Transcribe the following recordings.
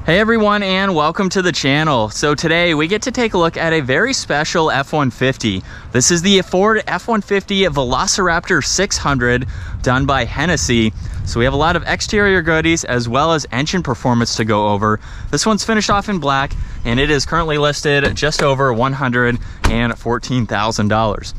Hey everyone, and welcome to the channel. So today we get to take a look at a very special F-150. This is the Ford F-150 VelociRaptor 600 done by Hennessey. So we have a lot of exterior goodies as well as engine performance to go over. This one's finished off in black and it is currently listed just over $114,000.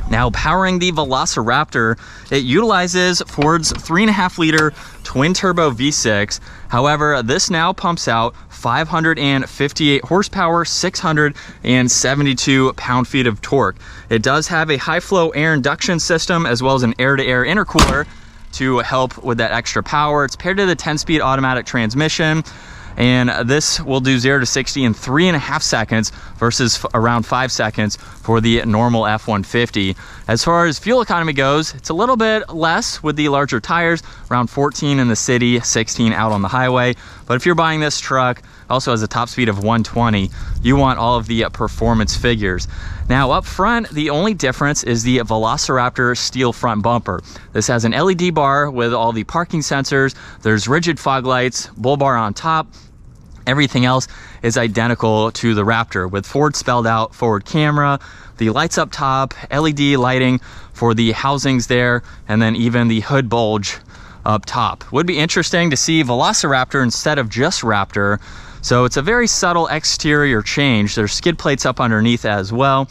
Now, powering the VelociRaptor, it utilizes Ford's 3.5 liter twin turbo V6. However, this now pumps out 558 horsepower, 672 pound-feet of torque. It does have a high flow air induction system as well as an air-to-air intercooler to help with that extra power. It's paired to the 10-speed automatic transmission, and this will do 0 to 60 in 3.5 seconds versus around 5 seconds for the normal F-150. As far as fuel economy goes, it's a little bit less with the larger tires, around 14 in the city, 16 out on the highway. But if you're buying this truck, also has a top speed of 120, you want all of the performance figures. Now up front, the only difference is the VelociRaptor steel front bumper. This has an LED bar with all the parking sensors. There's rigid fog lights, bull bar on top. Everything else is identical to the Raptor with Ford spelled out, forward camera, the lights up top, LED lighting for the housings there, and then even the hood bulge up top. Would be interesting to see VelociRaptor instead of just Raptor. So it's a very subtle exterior change. There's skid plates up underneath as well.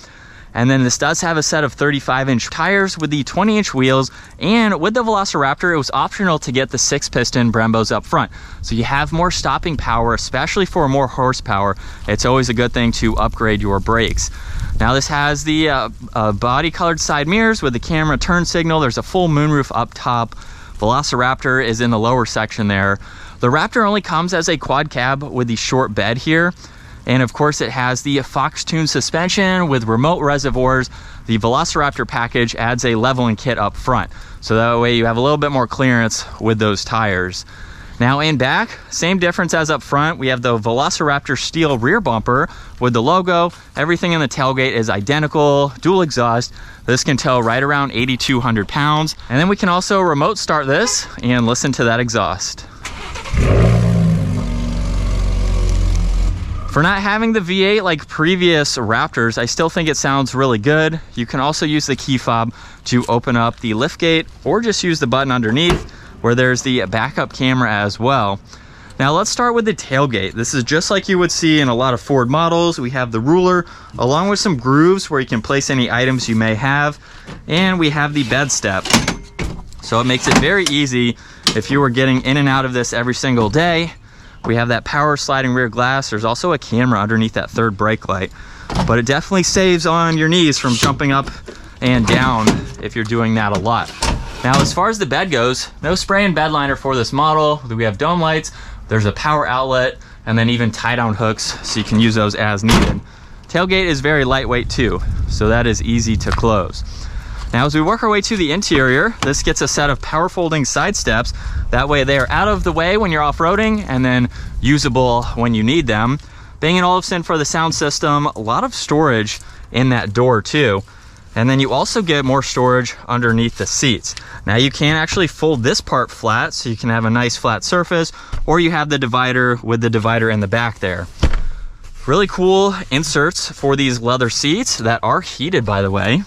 And then this does have a set of 35-inch tires with the 20-inch wheels. And with the VelociRaptor, it was optional to get the 6-piston Brembos up front. So you have more stopping power, especially for more horsepower. It's always a good thing to upgrade your brakes. Now this has the body-colored side mirrors with the camera turn signal. There's a full moonroof up top. VelociRaptor is in the lower section there. The Raptor only comes as a quad cab with the short bed here. And of course it has the Fox-tuned suspension with remote reservoirs. The VelociRaptor package adds a leveling kit up front. So that way you have a little bit more clearance with those tires. Now in back, same difference as up front. We have the VelociRaptor steel rear bumper with the logo. Everything in the tailgate is identical, dual exhaust. This can tow right around 8,200 pounds. And then we can also remote start this and listen to that exhaust. For not having the V8 like previous Raptors, I still think it sounds really good. You can also use the key fob to open up the liftgate or just use the button underneath where there's the backup camera as well. Now let's start with the tailgate. This is just like you would see in a lot of Ford models. We have the ruler along with some grooves where you can place any items you may have. And we have the bed step. So it makes it very easy if you were getting in and out of this every single day. We have that power sliding rear glass. There's also a camera underneath that third brake light, but it definitely saves on your knees from jumping up and down if you're doing that a lot. Now, as far as the bed goes, no spray and bed liner for this model. We have dome lights, there's a power outlet, and then even tie down hooks so you can use those as needed. Tailgate is very lightweight too, so that is easy to close. Now, as we work our way to the interior, this gets a set of power folding side steps. That way they are out of the way when you're off-roading and then usable when you need them. Bang and Olufson for the sound system, a lot of storage in that door too. And then you also get more storage underneath the seats. Now you can actually fold this part flat so you can have a nice flat surface, or you have the divider with the divider in the back there. Really cool inserts for these leather seats that are heated, by the way.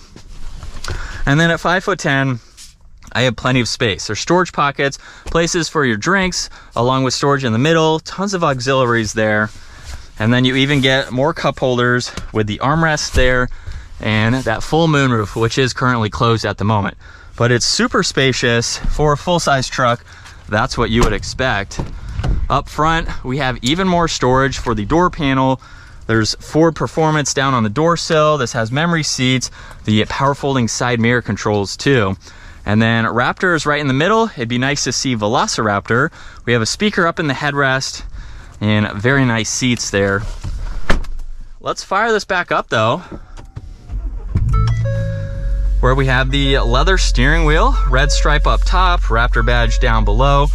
And then at 5'10", I have plenty of space. There's storage pockets, places for your drinks, along with storage in the middle, tons of auxiliaries there. And then you even get more cup holders with the armrest there and that full moonroof, which is currently closed at the moment. But it's super spacious for a full-size truck. That's what you would expect. Up front, we have even more storage for the door panel. There's Ford Performance down on the door sill. This has memory seats, the power folding side mirror controls too. And then Raptor is right in the middle. It'd be nice to see VelociRaptor. We have a speaker up in the headrest and very nice seats there. Let's fire this back up though, where we have the leather steering wheel, red stripe up top, Raptor badge down below,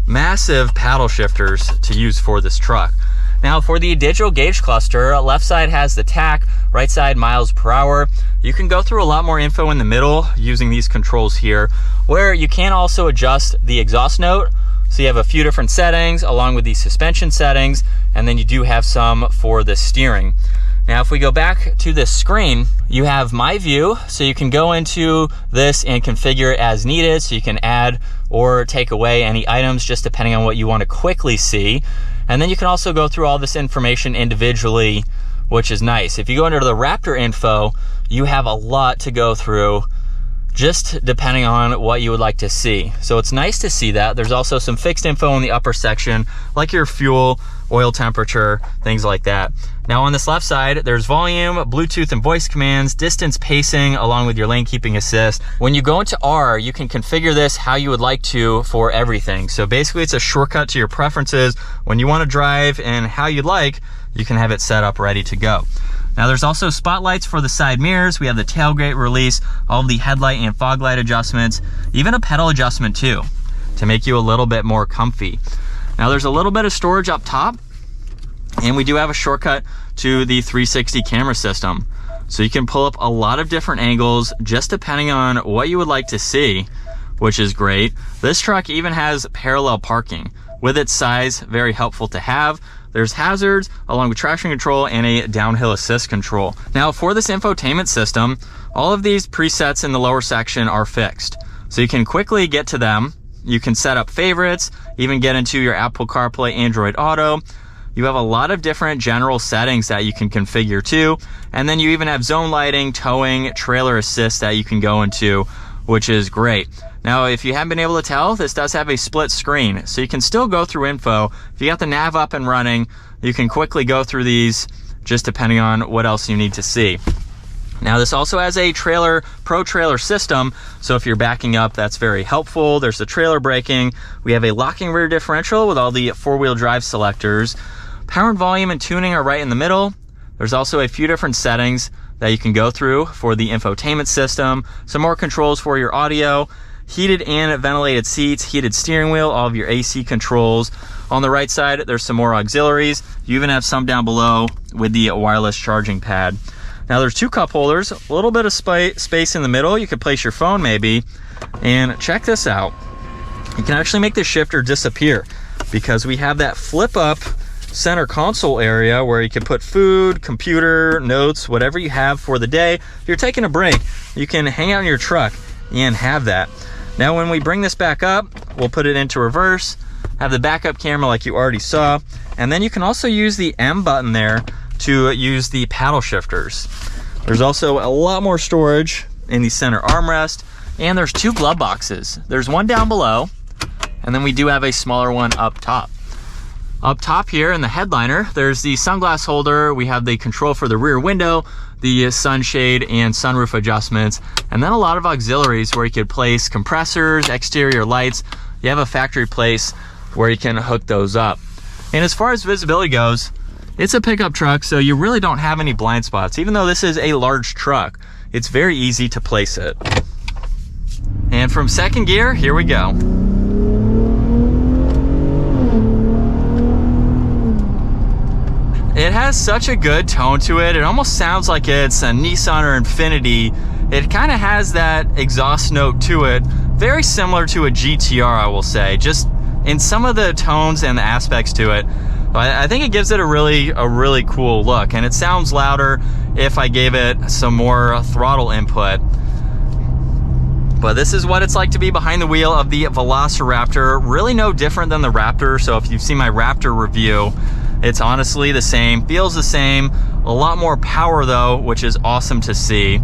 massive paddle shifters to use for this truck. Now for the digital gauge cluster, left side has the tach, right side miles per hour. You can go through a lot more info in the middle using these controls here, where you can also adjust the exhaust note So you have a few different settings along with the suspension settings, and then you do have some for the steering. Now, if we go back to this screen, you have my view, so you can go into this and configure it as needed, so you can add or take away any items just depending on what you want to quickly see. And then you can also go through all this information individually, which is nice. If you go into the Raptor info, you have a lot to go through just depending on what you would like to see. So it's nice to see that. There's also some fixed info in the upper section, like your fuel, oil temperature, things like that. Now on this left side, there's volume, Bluetooth and voice commands, distance pacing, along with your lane keeping assist. When you go into R, you can configure this how you would like to for everything. So basically it's a shortcut to your preferences. When you want to drive and how you'd like, you can have it set up ready to go. Now there's also spotlights for the side mirrors. We have the tailgate release, all of the headlight and fog light adjustments, even a pedal adjustment too, to make you a little bit more comfy. Now there's a little bit of storage up top, and we do have a shortcut to the 360 camera system. So you can pull up a lot of different angles just depending on what you would like to see, which is great. This truck even has parallel parking. With its size, very helpful to have. There's hazards along with traction control and a downhill assist control. Now for this infotainment system, all of these presets in the lower section are fixed. So you can quickly get to them. You can set up favorites, even get into your Apple CarPlay, Android Auto. You have a lot of different general settings that you can configure too. And then you even have zone lighting, towing, trailer assist that you can go into, which is great. Now, if you haven't been able to tell, this does have a split screen, so you can still go through info. If you got the nav up and running, you can quickly go through these just depending on what else you need to see. Now, this also has a pro trailer system, so if you're backing up, that's very helpful. There's the trailer braking. We have a locking rear differential with all the four-wheel drive selectors. Power and volume and tuning are right in the middle. There's also a few different settings that you can go through for the infotainment system, some more controls for your audio, heated and ventilated seats, heated steering wheel, all of your AC controls. On the right side, there's some more auxiliaries. You even have some down below with the wireless charging pad. Now there's two cup holders, a little bit of space in the middle. You could place your phone maybe, and check this out. You can actually make the shifter disappear because we have that flip up center console area where you can put food, computer, notes, whatever you have for the day. If you're taking a break, you can hang out in your truck and have that. Now when we bring this back up, we'll put it into reverse, have the backup camera like you already saw, and then you can also use the M button there to use the paddle shifters. There's also a lot more storage in the center armrest, and there's two glove boxes. There's one down below, and then we do have a smaller one up top. Up top here in the headliner, there's the sunglass holder. We have the control for the rear window, the sunshade and sunroof adjustments, and then a lot of auxiliaries where you could place compressors, exterior lights. You have a factory place where you can hook those up. And as far as visibility goes, it's a pickup truck, so you really don't have any blind spots. Even though this is a large truck, it's very easy to place it. And from second gear, here we go. It has such a good tone to it. It almost sounds like it's a Nissan or Infiniti. It kind of has that exhaust note to it, very similar to a GTR, I will say, just in some of the tones and the aspects to it. I think it gives it a really cool look, and it sounds louder if I gave it some more throttle input. But this is what it's like to be behind the wheel of the VelociRaptor. Really no different than the Raptor. So if you've seen my Raptor review, it's honestly the same, feels the same, a lot more power though, which is awesome to see.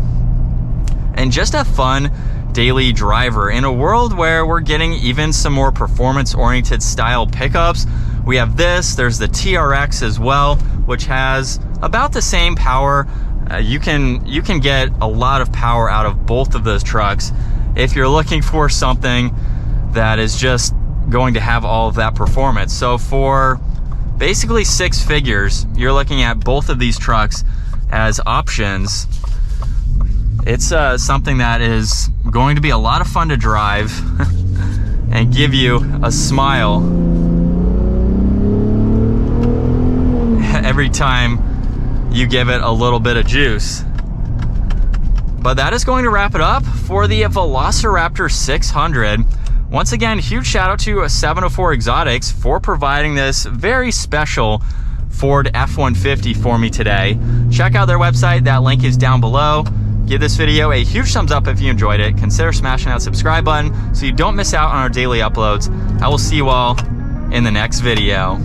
And just a fun daily driver in a world where we're getting even some more performance-oriented style pickups. We have this, there's the TRX as well, which has about the same power. You can get a lot of power out of both of those trucks if you're looking for something that is just going to have all of that performance. So for basically 6 figures, you're looking at both of these trucks as options. It's something that is going to be a lot of fun to drive and give you a smile every time you give it a little bit of juice. But that is going to wrap it up for the VelociRaptor 600. Once again, huge shout out to 704 Exotics for providing this very special Ford F-150 for me today. Check out their website. That link is down below. Give this video a huge thumbs up if you enjoyed it. Consider smashing that subscribe button so you don't miss out on our daily uploads. I will see you all in the next video.